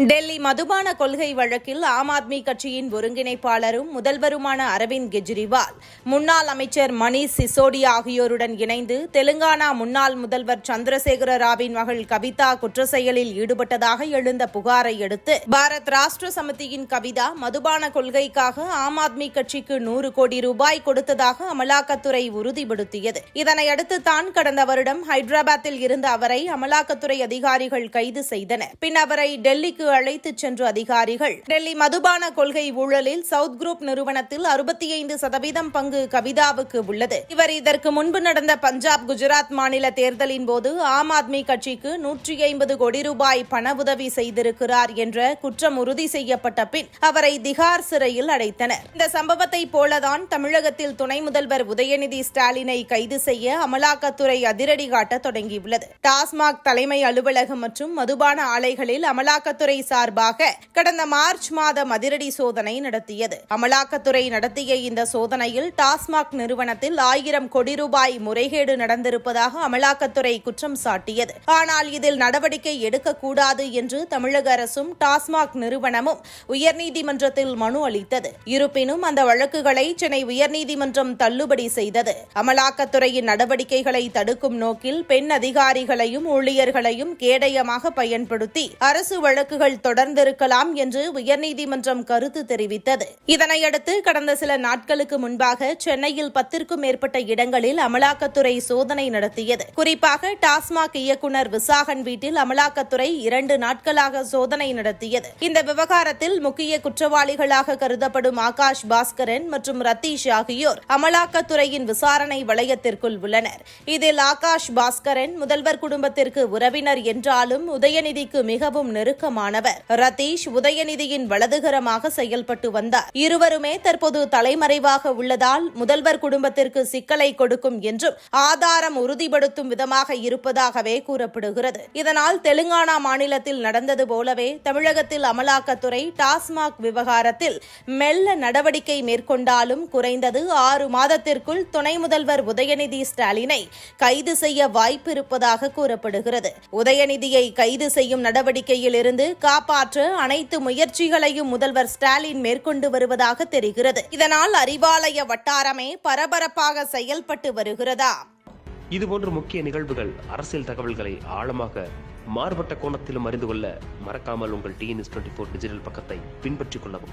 டெல்லி மதுபான கொள்கை வழக்கில் ஆம் ஆத்மி கட்சியின் ஒருங்கிணைப்பாளரும் முதல்வருமான அரவிந்த் கெஜ்ரிவால் முன்னாள் அமைச்சர் மணீஷ் சிசோடியா ஆகியோருடன் இணைந்து தெலுங்கானா முன்னாள் முதல்வர் சந்திரசேகர ராவின் மகள் கவிதா குற்றச்செயலில் ஈடுபட்டதாக எழுந்த புகாரை அடுத்து பாரத் ராஷ்டிர சமிதியின் கவிதா மதுபான கொள்கைக்காக ஆம் ஆத்மி கட்சிக்கு 100 கோடி ரூபாய் கொடுத்ததாக அமலாக்கத்துறை உறுதிப்படுத்தியது. இதனையடுத்து தான் கடந்த வருடம் ஹைதராபாத்தில் இருந்த அவரை அமலாக்கத்துறை அதிகாரிகள் கைது செய்தனர். பின் அவரை டெல்லிக்கு அழைத்துச் சென்ற அதிகாரிகள் டெல்லி மதுபான கொள்கை ஊழலில் சவுத் குரூப் நிறுவனத்தில் 65% பங்கு கவிதாவுக்கு உள்ளது. இவர் இதற்கு முன்பு நடந்த பஞ்சாப் குஜராத் மாநில தேர்தலின் போது ஆம் ஆத்மி கட்சிக்கு 150 கோடி ரூபாய் பண உதவி செய்திருக்கிறார் என்ற குற்றம் உறுதி செய்யப்பட்ட பின் அவரை திகார் சிறையில் அடைத்தனர். இந்த சம்பவத்தை போலதான் தமிழகத்தில் துணை முதல்வர் உதயநிதி ஸ்டாலினை கைது செய்ய அமலாக்கத்துறை அதிரடி காட்ட தொடங்கியுள்ளது. டாஸ்மாக் தலைமை அலுவலகம் மற்றும் மதுபான ஆலைகளில் அமலாக்கத்துறை சார்பாக கடந்த மார்ச் மாதம் அதிரடி சோதனை நடத்தியது. அமலாக்கத்துறை நடத்திய இந்த சோதனையில் டாஸ்மாக் நிறுவனத்தில் 1000 கோடி ரூபாய் முறைகேடு நடந்திருப்பதாக அமலாக்கத்துறை குற்றம் சாட்டியது. ஆனால் இதில் நடவடிக்கை எடுக்கக்கூடாது என்று தமிழக அரசும் டாஸ்மாக் நிறுவனமும் உயர்நீதிமன்றத்தில் மனு அளித்தது. இருப்பினும் அந்த வழக்குகளை சென்னை உயர்நீதிமன்றம் தள்ளுபடி செய்தது. அமலாக்கத்துறையின் நடவடிக்கைகளை தடுக்கும் நோக்கில் பெண் அதிகாரிகளையும் ஊழியர்களையும் கேடயமாக பயன்படுத்தி அரசு வழக்குகள் தொடர்ந்திருக்கலாம் என்று உயர்நீதிமன்றம் கருத்து தெரிவித்தது. இதனையடுத்து கடந்த சில நாட்களுக்கு முன்பாக சென்னையில் 10க்கும் மேற்பட்ட இடங்களில் அமலாக்கத்துறை சோதனை நடத்தியது. குறிப்பாக டாஸ்மாக் இயக்குநர் விசாகன் வீட்டில் அமலாக்கத்துறை 2 நாட்களாக சோதனை நடத்தியது. இந்த விவகாரத்தில் முக்கிய குற்றவாளிகளாக கருதப்படும் ஆகாஷ் பாஸ்கரன் மற்றும் ரத்தீஷ் ஆகியோர் அமலாக்கத்துறையின் விசாரணை வளையத்திற்குள் உள்ளனர். இதில் ஆகாஷ் பாஸ்கரன் முதல்வர் குடும்பத்திற்கு உறவினர் என்றாலும் உதயநிதிக்கு மிகவும் நெருக்கமானவர். ரத்தீஷ் உதயநிதியின் வலதுகரமாக செயல்பட்டு வந்தார். இருவருமே தற்போது தலைமறைவாக உள்ளதால் முதல்வர் குடும்பத்திற்கு சிக்கலை கொடுக்கும் என்றும் ஆதாரம் உறுதிப்படுத்தும் விதமாக இருப்பதாகவே கூறப்படுகிறது. இதனால் தெலுங்கானா மாநிலத்தில் நடந்தது போலவே தமிழகத்தில் அமலாக்கத்துறை டாஸ்மாக் விவகாரத்தில் மெல்ல நடவடிக்கை மேற்கொண்டாலும் குறைந்தது 6 மாதத்திற்குள் துணை முதல்வர் உதயநிதி ஸ்டாலினை கைது செய்ய வாய்ப்பு இருப்பதாக கூறப்படுகிறது. உதயநிதியை கைது செய்யும் நடவடிக்கையில் இருந்து காப்பாற்ற அனைத்து முயற்சிகளையும் முதல்வர் ஸ்டாலின் மேற்கொண்டு வருவதாக தெரிகிறது. இதனால் அறிவாலய வட்டாரமே பரபரப்பாக செயல்பட்டு வருகிறதா? இதுபோன்ற முக்கிய நிகழ்வுகள், அரசியல் தகவல்களை ஆழமாக மாறுபட்ட கோணத்திலும் அறிந்து கொள்ள மறக்காமல் உங்கள் TNS24 டிஜிட்டல் பக்கத்தை பின்பற்றிக் கொள்ளவும்.